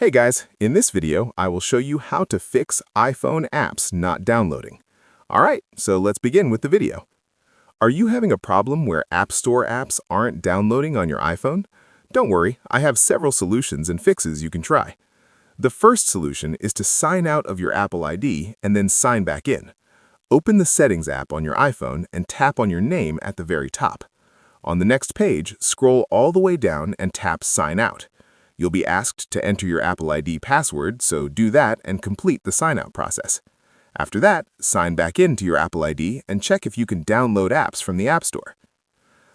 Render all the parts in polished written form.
Hey guys, in this video, I will show you how to fix iPhone apps not downloading. Alright, so let's begin with the video. Are you having a problem where App Store apps aren't downloading on your iPhone? Don't worry, I have several solutions and fixes you can try. The first solution is to sign out of your Apple ID and then sign back in. Open the Settings app on your iPhone and tap on your name at the very top. On the next page, scroll all the way down and tap Sign Out. You'll be asked to enter your Apple ID password, so do that and complete the sign-out process. After that, sign back into your Apple ID and check if you can download apps from the App Store.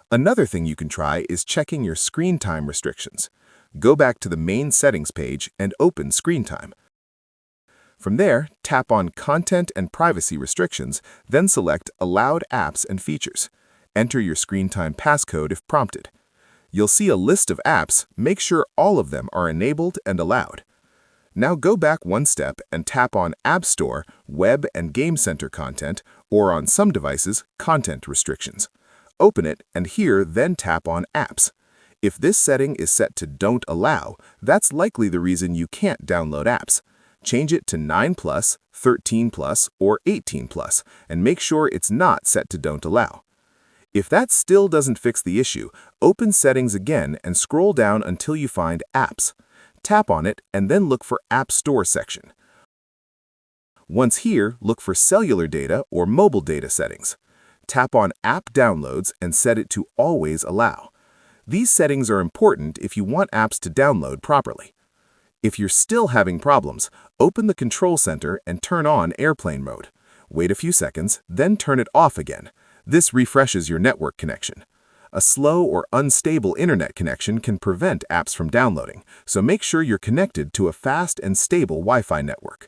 Another thing you can try is checking your screen time restrictions. Go back to the main settings page and open Screen Time. From there, tap on Content and Privacy Restrictions, then select Allowed Apps and Features. Enter your screen time passcode if prompted. You'll see a list of apps. Make sure all of them are enabled and allowed. Now go back one step and tap on App Store, Web and Game Center Content, or on some devices, Content Restrictions. Open it and here then tap on Apps. If this setting is set to Don't Allow, that's likely the reason you can't download apps. Change it to 9+, 13+, or 18+, and make sure it's not set to Don't Allow. If that still doesn't fix the issue, open Settings again and scroll down until you find Apps. Tap on it and then look for App Store section. Once here, look for Cellular Data or Mobile Data settings. Tap on App Downloads and set it to Always Allow. These settings are important if you want apps to download properly. If you're still having problems, open the Control Center and turn on Airplane Mode. Wait a few seconds, then turn it off again. This refreshes your network connection. A slow or unstable internet connection can prevent apps from downloading, so make sure you're connected to a fast and stable Wi-Fi network.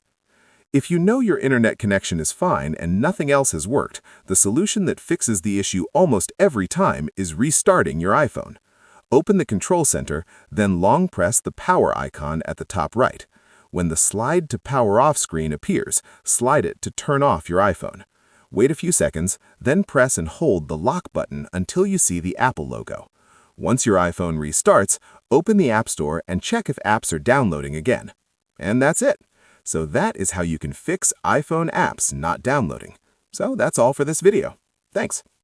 If you know your internet connection is fine and nothing else has worked, the solution that fixes the issue almost every time is restarting your iPhone. Open the Control Center, then long press the power icon at the top right. When the Slide to Power Off screen appears, slide it to turn off your iPhone. Wait a few seconds, then press and hold the lock button until you see the Apple logo. Once your iPhone restarts, open the App Store and check if apps are downloading again. And that's it. So that is how you can fix iPhone apps not downloading. So that's all for this video. Thanks.